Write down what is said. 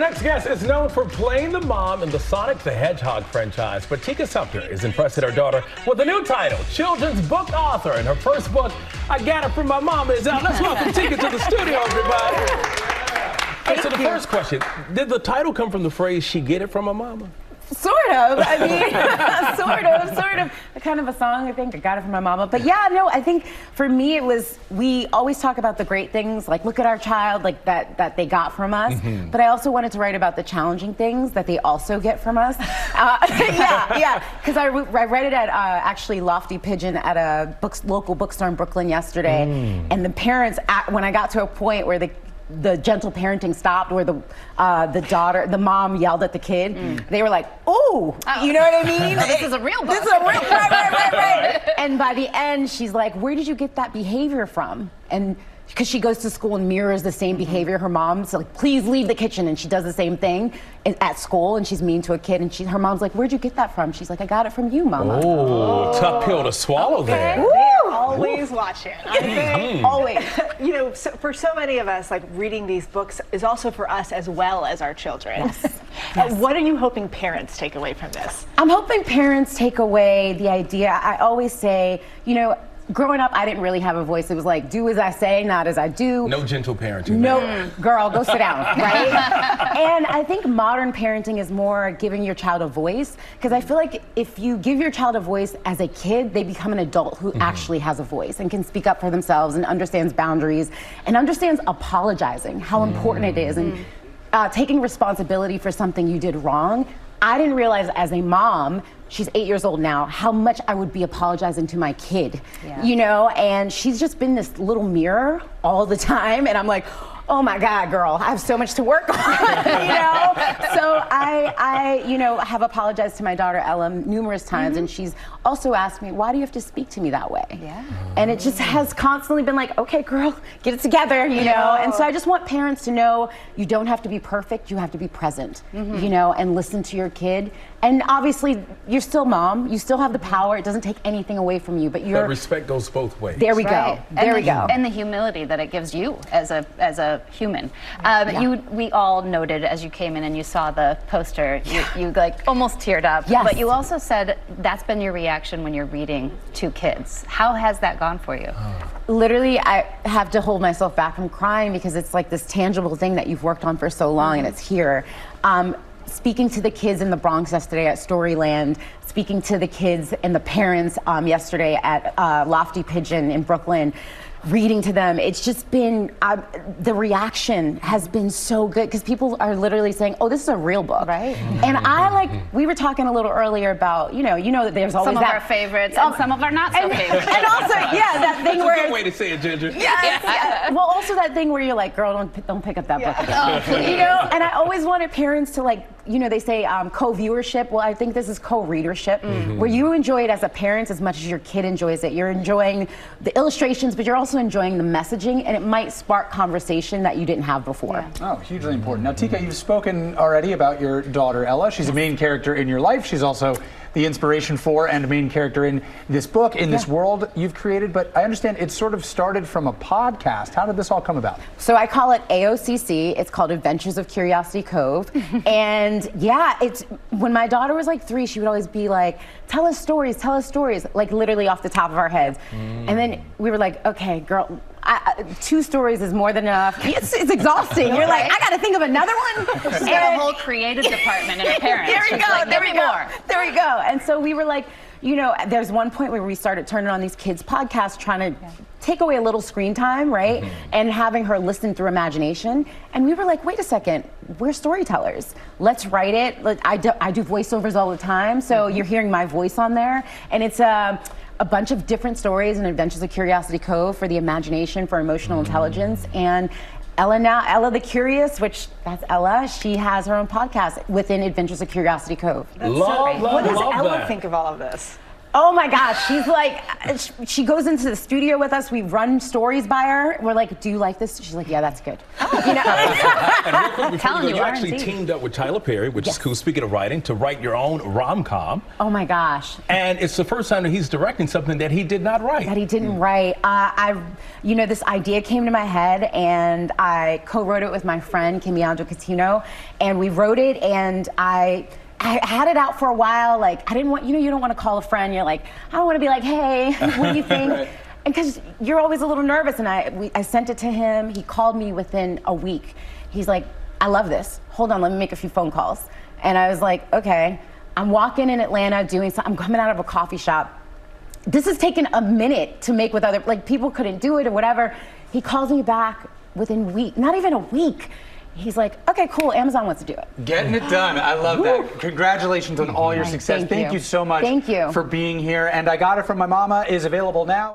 next guest is known for playing the mom in the Sonic the Hedgehog franchise, but Tika Sumpter is impressing her daughter with a new title, children's book author, and her first book, I Got It From My Mama, is out. Let's welcome Tika to the studio, everybody. Hey, so the first question, did the title come from the phrase, she get it from her mama? Sort of. I mean, sort of. Kind of a song, I think. I got it from my mama. But yeah, no, I think for me it was, we always talk about the great things, like look at our child, like that they got from us. Mm-hmm. But I also wanted to write about the challenging things that they also get from us. Yeah. Because I read it at actually Lofty Pigeon at a local bookstore in Brooklyn yesterday. And the parents, when I got to a point where the gentle parenting stopped, where the mom yelled at the kid. They were like, "Oh, you know what I mean? This is a real book. This is a real right. And by the end, she's like, "Where did you get that behavior from?" And because she goes to school and mirrors the same behavior her mom's like, "Please leave the kitchen," and she does the same thing at school, and she's mean to a kid, and her mom's like, "Where'd you get that from?" She's like, "I got it from you, Mama." Oh, tough pill to swallow there. They're always watching. Always. You know, for so many of us, like reading these books is also for us as well as our children. Yes. What are you hoping parents take away from this? I'm hoping parents take away the idea. I always say, you know, growing up, I didn't really have a voice. It was like, do as I say, not as I do. No gentle parenting. No, girl, go sit down, right? And I think modern parenting is more giving your child a voice, because I feel like if you give your child a voice as a kid, they become an adult who actually has a voice and can speak up for themselves and understands boundaries and understands apologizing, how important it is, and taking responsibility for something you did wrong. I didn't realize as a mom, she's 8 years old now, how much I would be apologizing to my kid, you know? And she's just been this little mirror all the time. And I'm like, oh my God, girl, I have so much to work on, you know? So I you know, have apologized to my daughter, Ella, numerous times. And she's also asked me, why do you have to speak to me that way? Yeah. And it just has constantly been like, okay, girl, get it together, you know? And so I just want parents to know you don't have to be perfect, you have to be present, you know, and listen to your kid. And obviously, you're still mom. You still have the power. It doesn't take anything away from you. But respect goes both ways. There we go. There we go. And the humility that it gives you as a human. We all noted as you came in and you saw the poster, you like almost teared up. Yes. But you also said that's been your reaction when you're reading to kids. How has that gone for you? Literally, I have to hold myself back from crying because it's like this tangible thing that you've worked on for so long, and it's here. Speaking to the kids in the Bronx yesterday at Storyland, speaking to the kids and the parents yesterday at Lofty Pigeon in Brooklyn, reading to them, it's just been, the reaction has been so good, because people are literally saying, oh, this is a real book. Right. And we were talking a little earlier about, you know that there's always some of our favorites and some of our not so favorites. And also, that thing where... That's a good way to say it, Ginger. Yeah. Well, also that thing where you're like, girl, don't pick up that book again. You know, and I always wanted parents to, like, you know, they say co-viewership. Well, I think this is co-readership, where you enjoy it as a parent as much as your kid enjoys it. You're enjoying the illustrations, but you're also enjoying the messaging, and it might spark conversation that you didn't have before. Yeah. Oh, hugely important. Now, Tika, you've spoken already about your daughter, Ella. She's a main character in your life. She's also the inspiration for and main character in this book, in this world you've created. But I understand it sort of started from a podcast. How did this all come about? So I call it AOCC. It's called Adventures of Curiosity Cove. And yeah, it's when my daughter was like 3, she would always be like, tell us stories, like literally off the top of our heads. And then we were like, okay, girl, 2 stories is more than enough. It's exhausting. You're like, I got to think of another one. She's got a whole creative department in her parents. There we go. Like, there we go. There we go. And so we were like, you know, there's one point where we started turning on these kids' podcasts, trying to take away a little screen time, right? And having her listen through imagination. And we were like, wait a second, we're storytellers. Let's write it. I do voiceovers all the time, so you're hearing my voice on there. And it's a bunch of different stories and Adventures of Curiosity Cove for the imagination, for emotional intelligence. And Ella the Curious, which that's Ella, she has her own podcast within Adventures of Curiosity Cove. Love what does Ella that. think of all of this? Oh my gosh, she's like, she goes into the studio with us. We run stories by her. We're like, do you like this? She's like, yeah, that's good. You know? And real quick, before Telling you you, go, you are actually indeed. teamed up with Tyler Perry, which is cool, speaking of writing, to write your own rom-com. Oh my gosh. And it's the first time that he's directing something that he did not write. That he didn't write. You know, this idea came to my head, and I co-wrote it with my friend, Kimiandro Catino, and we wrote it, and I had it out for a while. Like, I didn't want, you know, you don't want to call a friend. You're like, I don't want to be like, hey, what do you think? Right. And because you're always a little nervous. And I sent it to him. He called me within a week. He's like, I love this. Hold on, let me make a few phone calls. And I was like, okay. I'm walking in Atlanta doing something. I'm coming out of a coffee shop. This has taken a minute to make with other, like, people couldn't do it or whatever. He calls me back within a week, not even a week. He's like, okay, cool, Amazon wants to do it. Getting it done. I love that. Congratulations on all your success. Thank you so much Thank you. for being here. And I Got It From My Mama is available now.